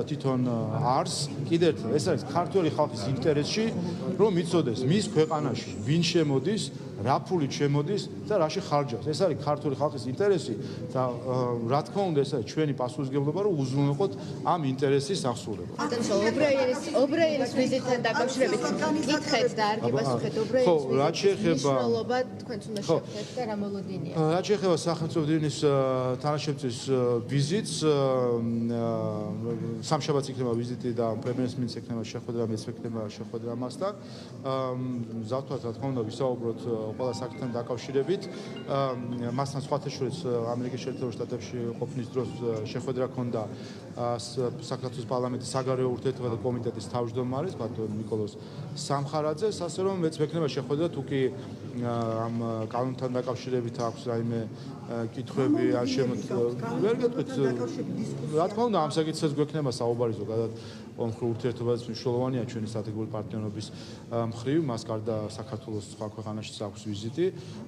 თვითონ არს, კიდევ ერთხელ ეს არის ქართული ხალხის ინტერესში, რომ იცოდეს მის ქვეყანაში ვინ შემოდის, რა ფულით შემოდის და რაში ხარჯავს. ეს არის ქართული ხალხის ინტერესი და რა თქმა უნდა ეს არის ჩვენი პასუხისმგებლობა, რომ უზრუნველყოთ ამ ინტერესის აღსრულება. ობრაენის ვიზიტთან დაკავშირებით კითხეთ და არ გიპასუხეთ ობრაენის მნიშვნელობა თქვენც უნდა შევხვდეთ და რა მოლოდინია. რაც შეეხება სახელმწიფო დივნის თანაშემწის ვიზიტს, სამშაბათს იქნება ვიზიტი და პრემიერ-მინისტრს იქნება შეხვედრა, მეც ვექნება შეხვედრა მასთან. მზადვართ რა თქმა უნდა ვისაუბროთ ყველა საკითხთან დაკავშირებით. მასთან სხვათა შორის ამერიკის შეერთებულ შტატებში ყოფნის დროს შეხვედრა ჰქონდა საქართველოს პარლამენტის საგარეო ურთიერთობათა კომიტეტის თავმჯდომარის ბატონ ნიკოლოზ სამხარაძეს, ასე რომ მეც ვექნება შეხვედრა თუ კი ამ კანონთან დაკავშირებით აქვს რაიმე კითხვები არ ვერ გეტყვით რა თქმა უნდა ამ საკითხებს გვექნება საუბარი ზოგადად ომხრივ ურთიერთობაზე მნიშვნელოვანია ჩვენი სტრატეგიული პარტნიორობის მხრივ მას გარდა საქართველოს სხვა ქვეყანაშიც აქვს ვიზიტი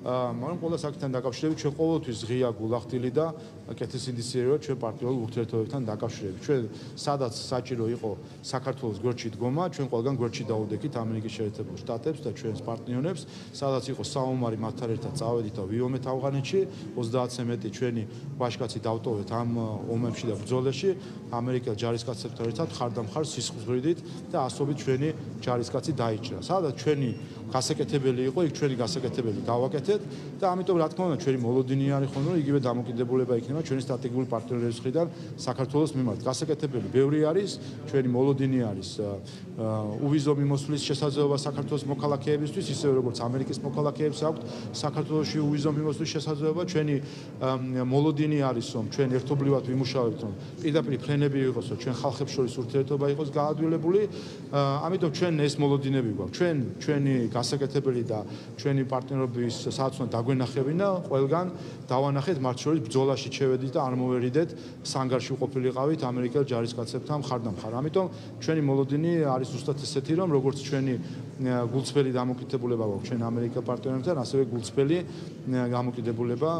მაგრამ ყველა საკითხთან დაკავშირებით ჩვენ ყოველთვის ღია გულახდილი და კეთილსინდისიერია ჩვენ პარტნიორულ ურთიერთობებთან დაკავშირებით ჩვენ სადაც საჭირო იყო საქართველოს გვერდში დგომა ჩვენ ყველგან გვერდში დავუდექით ამერიკის შეერთებულ შტატებს და ჩვენს პარტნიორებს სადაც იყო საომარი მათთან ერთად წავედით და ვიომეთ ავღანეთში 30-ზე მეტი ჩვენი ვაჟკაცი დავტოვეთ ამ ომებში და ბრძოლებში ამერიკელ ჯარისკაცებთან ერთად ხარდამხარ სისხლძვრიდით და ასობით ჩვენი ჯარისკაცი დაიჭრა. სადაც ჩვენი გასაკეთებელი იყო, იქ ჩვენი გასაკეთებელი გავაკეთეთ და ამიტომ რა თქმა უნდა ჩვენი მოლოდინი არის ხოლმე რომ იგივე დამოკიდებულება იქნება ჩვენი სტრატეგიული პარტნიორების მხრიდან საქართველოს მიმართ. გასაკეთებელი ბევრი არის, ჩვენი მოლოდინი არის უვიზო მიმოსვლის შესაძლებლობა საქართველოს მოქალაქეებისთვის, ისევე როგორც ამერიკის მოქალაქეებს აქვთ საქართველოში უვიზო მიმოსვლის შესაძლებლობა. ჩვენი მოლოდინი არის რომ ჩვენ ერთობლივად ვიმუშავებთ რომ პირდაპირ ფრენები იყოს რომ ჩვენ ხალხებს შორის ურთიერთობა იყოს გაადვილებული. ამიტომ ჩვენ ეს მოლოდინები გვაქვს. ჩვენი გასაკეთებელი და ჩვენი პარტნიორობის სადაც უნდა დაგვენახებინა ყველგან დავანახეთ მათ შორის ბრძოლაში შევედით და არ მოვერიდეთ სანგარში ვყოფილიყავით ამერიკელ ჯარისკაცებთან ხარდამხარ. ამიტომ ჩვენი მოლოდინი არის ზუსტად ესეთი რომ როგორც ჩვენი გულწრფელი დამოკიდებულება გვაქვს ჩვენ ამერიკელ პარტნიორებთან ასევე გულწრფელი დამოკიდებულება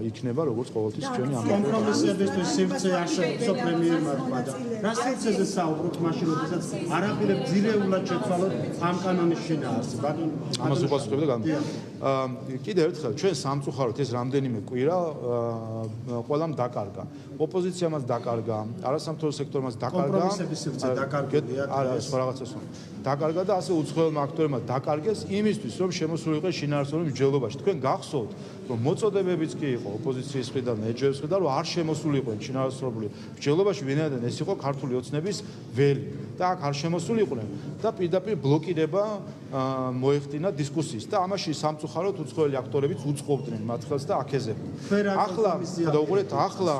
იქნება როგორც ყოველთვის ჩვენი ამერიკელ კომპრომისებისთვის სივრცე არსებობს პრემიერმა თქვა და რა სივრცეზე საუბრობთ მაშინ როდესაც არაფერებს ძირეულად შეცვალოთ ამ კანონის შინაარსს ბატონ ამას უპასუხებდა გან კიდევ ერთხელ ჩვენ სამწუხაროდ ეს რამდენიმე კვირა ყველამ დაკარგა ოპოზიციამაც დაკარგა არასამთავრობო სექტორმაც დაკარგა კომპრომისების სივრცე დაკარგულია არა ეს რაღაცას დაკარგა და ასე უცხოელმა აქტორებმა დაკარგეს იმისთვის რომ შემოსული იყოს შინაარსობრივ მსჯელობაში თქვენ გახსოვთ რომ მოწოდებებიც კი იყო ოპოზიციის მხრიდან ეჯების მხრიდან რომ არ შემოსული იყო შინაარსობრივ მსჯელობაში ვინაიდან ეს იყო ქართული ოცნების ველი და აქ არ შემოსული იყვნენ და პირდაპირ ბლოკირება მოეხდინა დისკუსიის და ამაში სამწუხაროდ უცხოელი აქტორებიც უწყობდნენ მათ ხელს და აკეზებდნენ ახლა და უყურეთ ახლა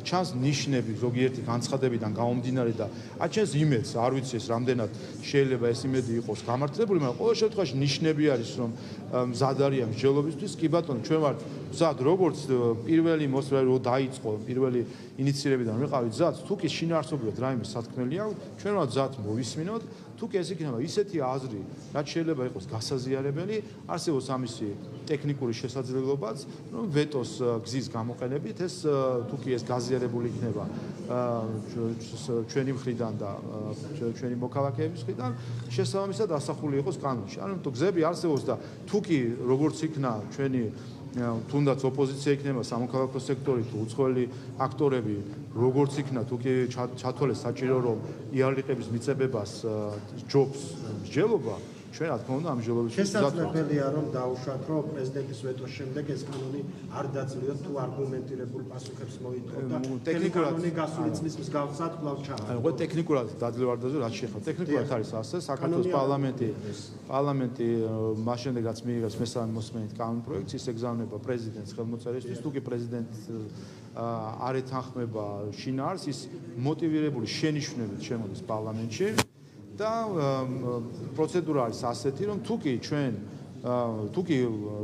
ჩანს ნიშნები ზოგიერთი განცხადებიდან გამომდინარე და აჩენს იმედს, არ ვიცი ეს რამდენად შეიძლება ეს იმედი იყოს გამართლებული, მაგრამ ყოველ შემთხვევაში ნიშნები არის, რომ მზად არიან მსჯელობისთვის. კი ბატონო, ჩვენ ვართ მზად, როგორც პირველი მოსვლა რო დაიწყო, პირველი ინიციირებიდან ვიყავით მზად, თუ კი შინაარსობრივად რაიმე სათქმელი აქვს, ჩვენ ვართ მზად მოვისმინოთ. თუ კი ეს იქნება ისეთი აზრი, რაც შეიძლება იყოს გასაზიარებელი, არსებობს ამისი ტექნიკური შესაძლებლობაც, რომ ვეტოს გზის გამოყენებით ეს თუ კი ეს გაზიარებული იქნება ჩვენი მხრიდან და ჩვენი მოქალაქეების მხრიდან, შესაბამისად ასახული იყოს კანონში. ანუ თუ გზები არსებობს და თუ კი როგორც იქნა ჩვენი თუნდაც ოპოზიცია იქნება სამოქალაქო სექტორი თუ უცხოელი აქტორები როგორც იქნა თუ კი ჩათვალეს საჭირო რომ იარლიყების მიწებებას ჯობს მსჯელობა ჩვენ რა თქმა უნდა ამ მსჯელობის შესაძლებელია რომ დაუშვათ რომ პრეზიდენტის ვეტოს შემდეგ ეს კანონი არ დაძლიოთ თუ არგუმენტირებულ პასუხებს მოითხოვ და ტექნიკურად გასული წლის მსგავსად კვლავ ჩააყენო. ანუ ტექნიკურად დაძლევარდაზე რაც შეხება ტექნიკურად არის ასე საქართველოს პარლამენტი მას შემდეგაც მიიღებს მესამე მოსმენით კანონპროექტს ის ეგზავნება პრეზიდენტს ხელმოწერისთვის თუ კი პრეზიდენტს არ ეთანხმება შინაარსს ის მოტივირებული შენიშვნებით შემოდის პარლამენტში და პროცედურა არის ასეთი რომ თუ კი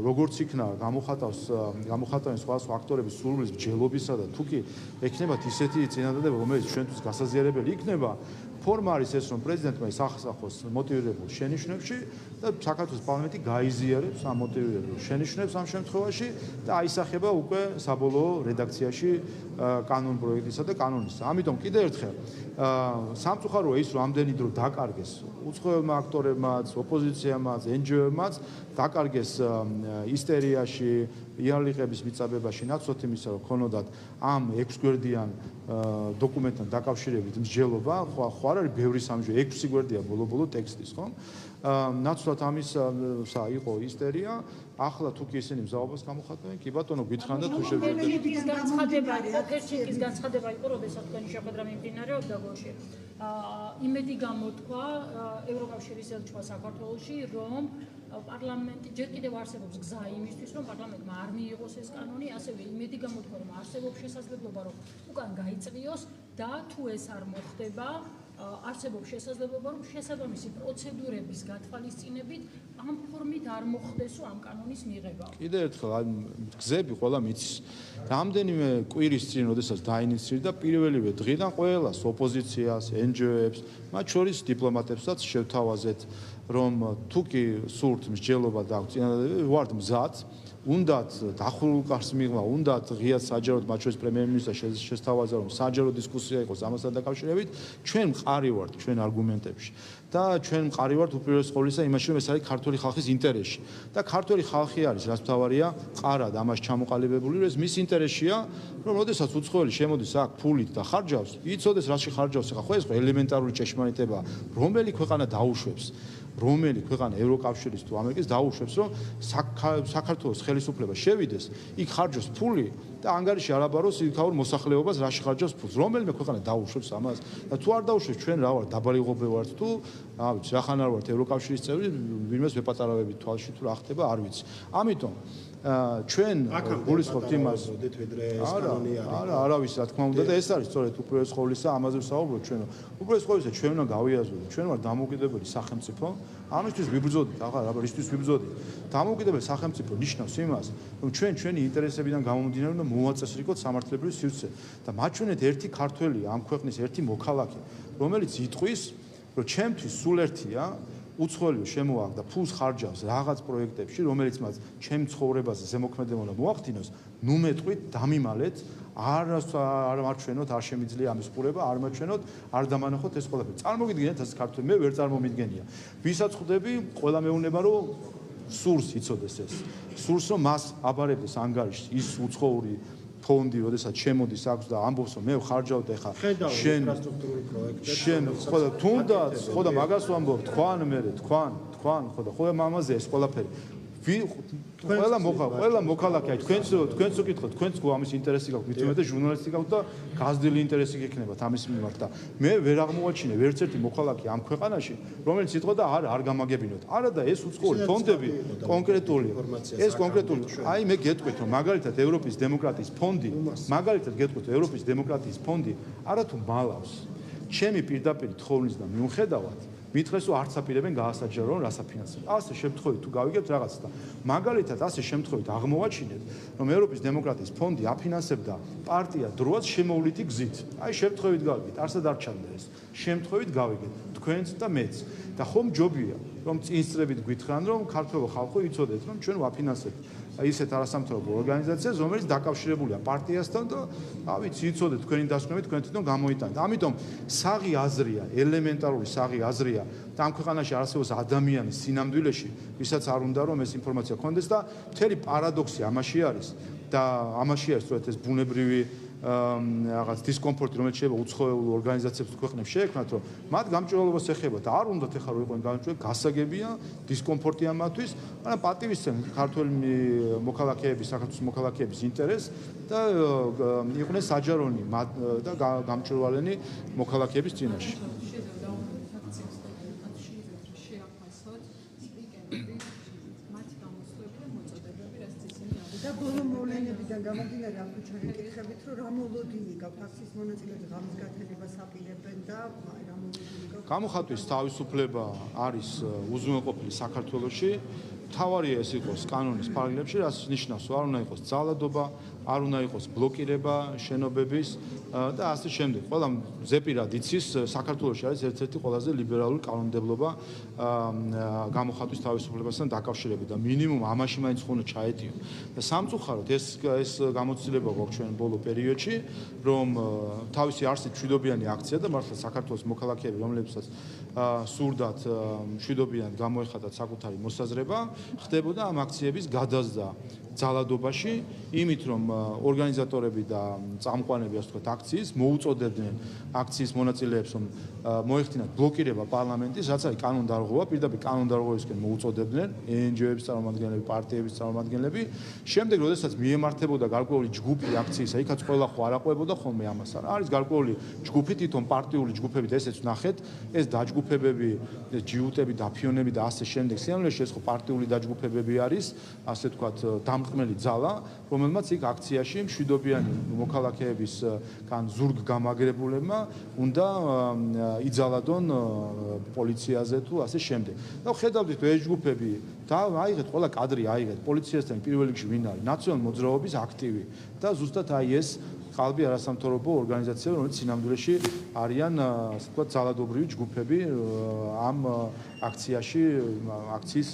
როგორც იქნა გამოხატავენ სხვა აქტორების სურვილის მსჯელობისა და თუ კი ექნებათ ისეთი წინადადება რომელიც ჩვენთვის გასაზიარებელი იქნება ფორმა არის ეს რომ პრეზიდენტმა ისახოს მოტივირებულ შენიშვნებში და საქართველოს პარლამენტი გაიზიარებს ამ მოტივირებულ შენიშვნებს ამ შემთხვევაში და აისახება უკვე საბოლოო რედაქციაში კანონპროექტისა და კანონის. ამიტომ კიდევ ერთხელ სამწუხაროა ის რომ ამდენი დრო დაკარგეს უცხოელმა აქტორებმაც, ოპოზიციამაც, NGO-მაც დაკარგეს ისტერიაში, იარლიყების მიწებებაში ნაცვლად იმისა რომ ქონოდათ ამ 6 გვერდიან დოკუმენტთან დაკავშირებით მსჯელობა, ხო არ არის ბევრი სამჯერ 6 გვერდია ბოლო ტექსტის, ხო? ნაცვლად ამისა იყო ისტერია, ახლა თუ კი ისინი მზაობას გამოხატავენ, კი ბატონო გითხრან და თუ შევძლებთ. აკერჩიკის განცხადება იყო, როდესაც თქვენი შეხვედრა მიმდინარეობდა გოში. იმედი გამოთქვა ევროკავშირის ელჩმა საქართველოში, რომ პარლამენტი ჯერ კიდევ არსებობს გზა იმისთვის, რომ პარლამენტმა არ მიიღოს ეს კანონი, ასევე იმედი გამოთქვა, რომ არსებობს შესაძლებლობა, რომ უკან გაიწვიოს და თუ ეს არ მოხდება, არსებობს შესაძლებლობა, რომ შესაბამისი პროცედურების გათვალისწინებით ამ ფორმით არ მოხდეს ამ კანონის მიღება. კიდევ ერთხელ გზები ყველა მიცის. რამდენიმე კვირის წინ, როდესაც დაინიცირდა პირველივე დღიდან ყველას ოპოზიციას, NGO-ებს, მათ შორის დიპლომატებსაც შევთავაზეთ, რომ თუ კი სურთ მსჯელობა და წინადადებები, ვართ მზად, უნდათ დახურულ კარს მიღმა, უნდათ ღიად საჯაროდ მათ შორის პრემიერ-მინისტრს შესთავაზა, რომ საჯარო დისკუსია იყოს ამასთან დაკავშირებით, ჩვენ მყარი ვართ ჩვენ არგუმენტებში. და ჩვენ მყარი ვართ უპირველეს ყოვლისა იმაში, რომ ეს არის ქართული ხალხის ინტერესში. და ქართული ხალხი არის, რაც მთავარია, ყარად ამას ჩამოყალიბებული, რომ ეს მის ინტერესშია, რომ როდესაც უცხოელი შემოდის აქ ფულით და ხარჯავს, იცოდეს რაში ხარჯავს. ხო ეს ელემენტარული ჭეშმარიტებაა, რომელი ქვეყანა დაუშვებს რომელი ქვეყანა ევროკავშირის თუ ამერიკის დაუშვებს, რომ საქართველოს ხელისუფლება შევიდეს, იქ ხარჯოს ფული და ანგარიში არ აბაროს იქაურ მოსახლეობას რაში ხარჯავს ფულს. რომელიმე ქვეყანა დაუშვებს ამას და თუ არ დაუშვებს, ჩვენ რა ვართ, დაბალი ღობე ვართ თუ რა ვიცი, რახან არ ვართ ევროკავშირის წევრი, ვინმეს ვეპატარავებით თვალში თუ რა ხდება, არ ვიცი. ამიტომ ჩვენ გულისხმობთ იმას, არავის რა თქმა უნდა და ეს არის სწორედ უპირველეს ყოვლისა ამაზე ვსაუბრობ ჩვენ. უპირველეს ყოვლისა ჩვენ უნდა გავიაზროთ, ჩვენ ვართ დამოუკიდებელი სახელმწიფო, ამისთვის ვიბრძოდით, ახლა რისთვის ვიბრძოდით? დამოუკიდებელი სახელმწიფო ნიშნავს იმას, რომ ჩვენ ჩვენი ინტერესებიდან გამომდინარე უნდა მოვაწესრიგოთ სამართლებრივი სივრცე და მათ ჩვენეთ ერთი ქართველი ამ ქვეყნის ერთი მოქალაქე, რომელიც იტყვის, რომ ჩემთვის სულ ერთია უცხოელი შემოაგდა ფულს ხარჯავს რაღაც პროექტებში, რომელიც მას ჩემ ცხოვრებაზე ზემოქმედება უნდა მოახდინოს, ნუ მეტყვით დამიმალეთ, არ მარჩვენოთ, არ შემიძლია ამის ყურება, არ მარჩვენოთ, არ დამანახოთ ეს ყველაფერი. წარმოგიდგენთ ეს ქართველი, მე ვერ წარმომიდგენია. ვისაც ხვდები, ყველა მეუბნება, რომ სურს იცოდეს ეს. სურს რომ მას აბარებდეს ანგარიშს ის უცხოური ფონდი, როდესაც შემოდის აქვს და ამბობს, რომ მე ვხარჯავთ ეხა შენ ინფრასტრუქტურული პროექტები. შენ ხო და თუნდაც, ხო და მაგას ვამბობ, თქვან, ხო და ამაზე ეს ყველაფერი. ყველა მოქალაქე თქვენს უკითხოთ თქვენს ამის ინტერესი გაქვთ მით უმეტეს ჟურნალისტი გაქვთ და გაზრდილი ინტერესი გექნებათ ამის მიმართ და მე ვერ აღმოვაჩინე ვერც ერთი მოქალაქე ამ ქვეყანაში რომელიც იტყვა და არ გამაგებინოთ არა და ეს უცხოური ფონდები კონკრეტული ეს კონკრეტული აი მე გეტყვით რომ მაგალითად ევროპის დემოკრატიის ფონდი არათუ მალავს ჩემი პირდაპირ თხოვნის და მიუხედავად მითხრეს რომ არც აპირებენ გაასაჯარო რომ რას აფინანსებენ. ასე შემთხვევით თუ გავიგებთ რაღაც და მაგალითად ასე შემთხვევით აღმოვაჩინეთ რომ ევროპის დემოკრატიის ფონდი აფინანსებდა პარტია დროაც შემოვლითი გზით. აი შემთხვევით გავიგეთ, არსად არ ჩანდა ეს. შემთხვევით გავიგეთ თქვენც და მეც. და ხომ ჯობია რომ წინსწრებით გვითხრან რომ ქართველ ხალხო იცოდეთ რომ ჩვენ ვაფინანსებთ ისეთ არასამთავრობო ორგანიზაციას რომელიც დაკავშირებულია პარტიასთან და ავიც იცოდეთ თქვენი დასკვნები თქვენ თვითონ გამოიტანეთ. ამიტომ საღი აზრია, ელემენტარული საღი აზრია და ამ ქვეყანაში არსებობს ადამიანის სინამდვილეში, ვისაც არ უნდა რომ ეს ინფორმაცია გქონდეს და მთელი პარადოქსი ამაში არის და ამაში არის სწორედ ეს ბუნებრივი რაღაც დისკომფორტი რომელიც შეიძლება უცხოელ ორგანიზაციებს ქვეყნებს შეექმნათ რომ მათ გამჭვირვალობას ეხება და არ უნდათ ეხლა რომ იყვნენ გამჭვირვალე გასაგებია დისკომფორტია მათთვის მაგრამ პატივისცემ ქართველი მოქალაქეების საქართველოს მოქალაქეების ინტერესს და იყვნენ საჯარონი და გამჭვირვალენი მოქალაქეების წინაშე მოვლენებიდან გამომდინარე ამ ქუჩაში გითხებით რომ რა მოლოდინი გაქვთ აქციის მონაწილეები ღამის გათენებას აპირებენ და რა მოლოდინი გაქვთ გამოხატვის თავისუფლება არის უზრუნველყოფილი საქართველოში თავარია ეს იყოს კანონის პარაგრაფებში რაც ნიშნავს არ უნდა იყოს ძალადობა არ უნდა იყოს ბლოკირება შენობების და ასე შემდეგ. ყველა ზეპირად იცის საქართველოში არის ერთ-ერთი ყველაზე ლიბერალური კანონმდებლობა გამოხატვის თავისუფლებასთან დაკავშირებით და მინიმუმ ამაში მაინც ხონდა ჩაეტიო. და სამწუხაროდ ეს გამოცდილება გვაქვს ჩვენ ბოლო პერიოდში, რომ თავისი არსით მშვიდობიანი აქცია და მართლა საქართველოს მოქალაქეები, რომლებსაც სურდათ მშვიდობიანად გამოეხატათ საკუთარი მოსაზრება, ხდებოდა ამ აქციების გადაზრდა ძალადობაში, იმით რომ ორგანიზატორები და წამყვანები ასე ვთქვათ აქციის მოუწოდებდნენ აქციის მონაწილეებს რომ მოეხდინათ ბლოკირება პარლამენტის, რაც არის კანონდარღვევა, პირდაპირ კანონდარღვევისკენ მოუწოდებდნენ NGO-ების წარმომადგენლები, პარტიების წარმომადგენლები. შემდეგ, როდესაც მიემართებოდა გარკვეული ჯგუფი აქციისა, იქაც ყველა ხო არ აყვებოდა ხოლმე ამას. არის გარკვეული ჯგუფი, თვითონ პარტიული ჯგუფები და ესეც ნახეთ, ეს დაჯგუფებები, ეს ჯიუტები, დაფიონები და ასე შემდეგ. სიამოვნებაში ეს ხო პარტიული დაჯგუფებები არის, ასე ვთქვათ, დამყმელი ძალა, რომელმაც იქ აქციაში მშვიდობიანი მოქალაქეების კან ზურგ გამაგრებულებმა უნდა იძალადონ პოლიციაზე თუ ასე შემდეგ. და ხედავდით ეს ჯგუფები და აიღეთ ყველა კადრი აიღეთ პოლიციასთან პირველ რიგში ვინ არის ნაციონალ მოძრაობის აქტივი და ზუსტად აი ეს ყალბი არასამთავრობო ორგანიზაციები რომელიც სინამდვილეში არიან ასე ვთქვათ ძალადობრივი ჯგუფები ამ აქციაში აქციის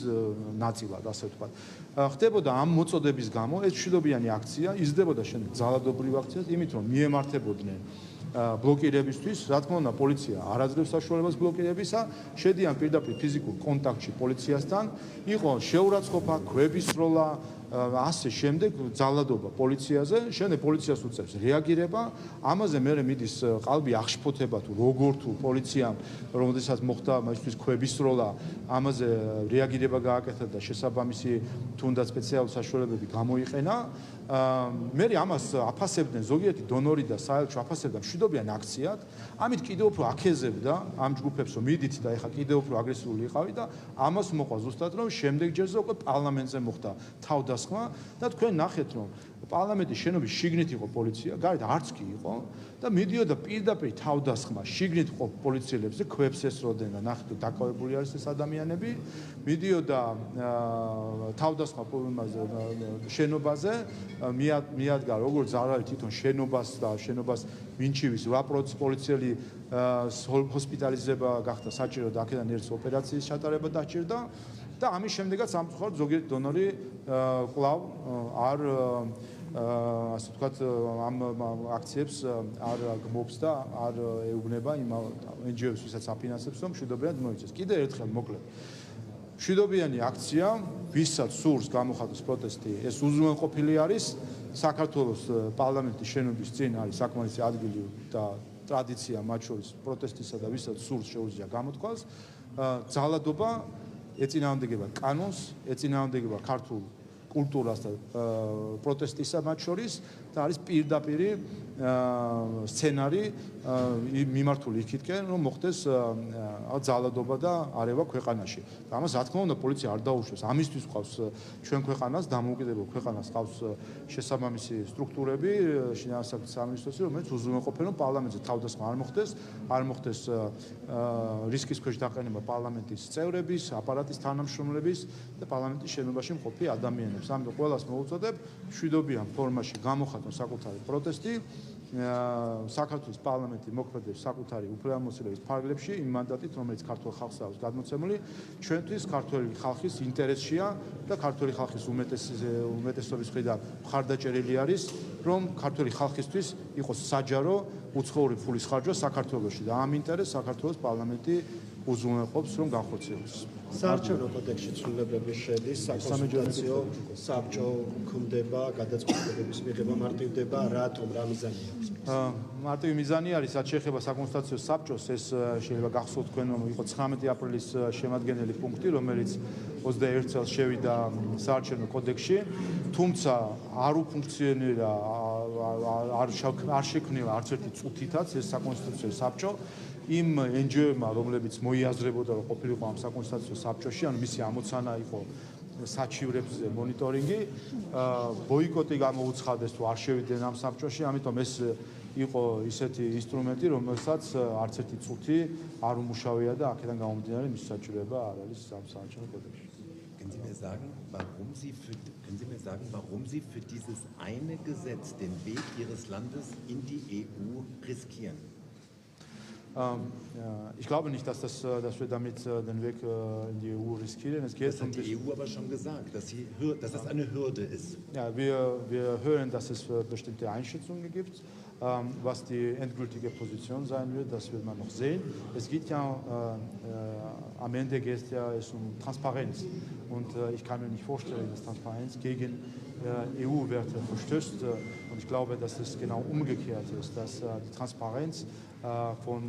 ნაწილად ასე ვთქვათ. ხდებოდა ამ მოწოდების გამო ეს მშვიდობიანი აქცია იზრდებოდა შემდეგ ძალადობრივ აქციას იმით რომ მიემართებოდნენ ბლოკირებისთვის, რა თქმა უნდა, პოლიცია არ აძლევს საშუალებას ბლოკირებისა, შედიან პირდაპირ ფიზიკურ კონტაქტში პოლიციასთან, იყო შეურაცხყოფა, ქვების სროლა, ასე შემდეგ ძალადობა პოლიციაზე, შემდეგ პოლიციას უწევს რეაგირება, ამაზე მერე მიდის ყალბი აღშფოთება თუ როგორ თუ პოლიციამ, რომელსაც მოხდა მასთვის ქვების სროლა, ამაზე რეაგირება გააკეთა და შესაბამისი თუნდაც სპეციალური საშუალებები გამოიყენა. მე ამას აფასებდნენ ზოგიერთი დონორი და საელჩო აფასებდა მშვიდობიან აქციად, ამით კიდევ უფრო აქეზებდა ამ ჯგუფებს რომ მიდით და ეხა კიდევ უფრო აგრესიული იყავით და ამას მოყვა ზუსტად რომ შემდეგ ჯერზე უკვე პარლამენტზე მოხდა თავდასხმა და თქვენ ნახეთ რომ პარლამენტის შენობის შიგნით იყო პოლიცია, გარეთ არც კი იყო და მიდიოდა პირდაპირ თავდასხმა შიგნით იყო პოლიციელებზე ქვებს ესროდნენ და ნახეთ დაკავებული არის ეს ადამიანები მიდიოდა თავდასხმა შენობაზე მიადგა როგორც ზარალი თვითონ შენობას და შენობას მინჩივის 8 პოლიციელი ჰოსპიტალიზება გახდა საჭირო და აქედან ერთს ოპერაციის ჩატარება დაჭირდა და ამის შემდეგაც სამწუხაროდ ზოგიერთი დონორი კვლავ არ ასე ვთქვათ ამ აქციებს არ გმობს და არ ეუბნება იმ NGO-ს ვისაც აფინანსებს რომ მშვიდობიანად მოიცეს. კიდევ ერთხელ მოკლედ მშვიდობიანი აქცია, ვისაც სურს გამოხატოს პროტესტი, ეს უზრუნველყოფილი არის. საქართველოს პარლამენტის შენობის წინ არის საკმარისი ადგილი და ტრადიცია მათ შორის პროტესტისა და ვისაც სურს შეუძლია გამოთქვას. ძალადობა ეწინააღმდეგება კანონს, ეწინააღმდეგება ქართულ კულტურას და პროტესტისა მათ შორის და არის პირდაპირი სცენარი მიმართული იქითკენ, რომ მოხდეს ძალადობა და არევა ქვეყანაში. და ამას რა თქმა უნდა პოლიცია არ დაუშვებს. ამისთვის ყავს ჩვენ ქვეყანას, დამოუკიდებელ ქვეყანას ყავს შესაბამისი სტრუქტურები, შინაგან საქმეთა სამინისტროში, რომელიც უზრუნველყოფენ, რომ პარლამენტზე თავდასხმა არ მოხდეს რისკის ქვეშ დაყენება პარლამენტის წევრების, აპარატის თანამშრომლების და პარლამენტის შენობაში მყოფი ადამიანების. ამიტომ ყველას მოვუწოდებ მშვიდობიან ფორმაში გამოხატონ საკუთარი პროტესტი საქართველოს პარლამენტი მოქმედებს საკუთარი უფლებამოსილების ფარგლებში იმ მანდატით, რომელიც ქართულ ხალხს აქვს გადმოცემული, ჩვენთვის ქართული ხალხის ინტერესშია და ქართული ხალხის უმეტესობის მხრიდან მხარდაჭერილი არის, რომ ქართული ხალხისთვის იყოს საჯარო უცხოური ფულის ხარჯვა საქართველოში და ამ ინტერესს საქართველოს პარლამენტი უზრუნველყოფს, რომ განხორციელოს. საარჩევნო კოდექსში ცვლილებები შედის, საკონსულტაციო საბჭო ქმდება, გადაწყვეტილებების მიღება მარტივდება, რატომ რა მიზანი აქვს? მარტივი მიზანი არის, რაც შეეხება საკონსულტაციო საბჭოს, ეს შეიძლება გახსოვთ თქვენ, რომ იყო 19 აპრილის შემადგენელი პუნქტი, რომელიც 21 წელს შევიდა საარჩევნო კოდექსში, თუმცა არ უფუნქციონირა, არ შექმნილა არც ერთი წუთითაც ეს საკონსულტაციო საბჭო. იმ NGO-მა, რომლებიც მოიაზრებოდა, რომ ყოფილიყო ამ საკონსულტაციო საბჭოში, ანუ მისი ამოცანა იყო საჩივრებზე მონიტორინგი, ბოიკოტი გამოუცხადეს თუ არ შევიდნენ ამ საბჭოში, ამიტომ ეს იყო ისეთი ინსტრუმენტი, რომელსაც არც ერთი წუთი არ უმუშავია და აქედან გამომდინარე მისი საჩივრება არ არის ამ საარჩევნო კოდექსში. Können Sie mir sagen, warum Sie für dieses eine Gesetz den Weg Ihres Landes in die EU riskieren? Ich glaube nicht, dass wir damit den Weg in die EU riskieren. Das hat die EU aber schon gesagt, dass es eine Hürde ist. Ja, wir hören, dass es bestimmte Einschätzungen gibt. Was die endgültige Position sein wird, das wird man noch sehen. Es geht ja, am Ende geht es ja um Transparenz. Und ich kann mir nicht vorstellen, dass Transparenz gegen EU-Werte verstößt. Und ich glaube, dass es genau umgekehrt ist, dass die Transparenz von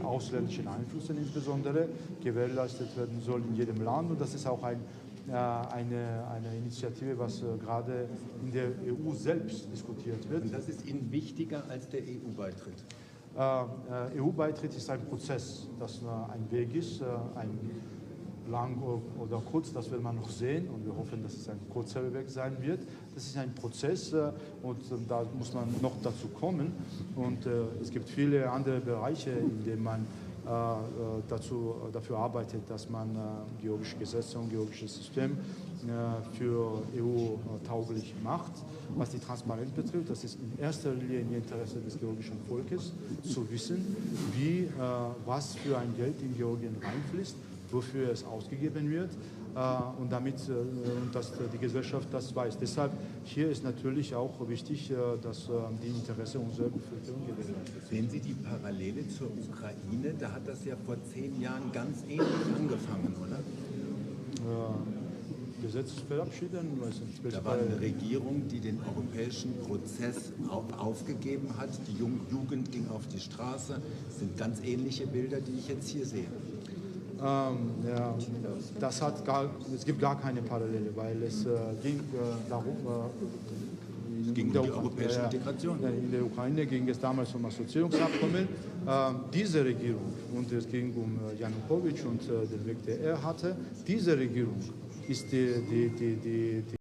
ausländischen Einflüssen insbesondere gewährleistet werden soll in jedem Land. Und das ist auch eine Initiative, was gerade in der EU selbst diskutiert wird. Und das ist Ihnen wichtiger als der EU-Beitritt? EU-Beitritt ist ein Prozess, das ein Weg ist, ein lang oder kurz, das wird man noch sehen und wir hoffen, dass es ein kurzer Weg sein wird. Das ist ein Prozess und da muss man noch dazu kommen und es gibt viele andere Bereiche, in denen man dafür arbeitet, dass man georgische Gesetze und georgisches System für EU-tauglich macht. Was die Transparenz betrifft, das ist in erster Linie im Interesse des georgischen Volkes, zu wissen, was für ein Geld in Georgien reinfließt, wofür es ausgegeben wird und damit dass die Gesellschaft das weiß. Deshalb hier ist natürlich auch wichtig, dass die Interesse unserer Bevölkerung gewährleistet wird. Sehen Sie die Parallele zur Ukraine? Da hat das ja vor 10 Jahren ganz ähnlich angefangen, oder? Da war eine Regierung, die den europäischen Prozess aufgegeben hat. Die Jugend ging auf die Straße. Das sind ganz ähnliche Bilder, die ich jetzt hier sehe. Es gibt gar keine Parallele, weil es ging darum, es ging um die europäische Integration. In der Ukraine ging es damals um Assoziierungsabkommen. Diese Regierung, und es ging um Janukowitsch und den Weg, den er hatte, diese Regierung ist die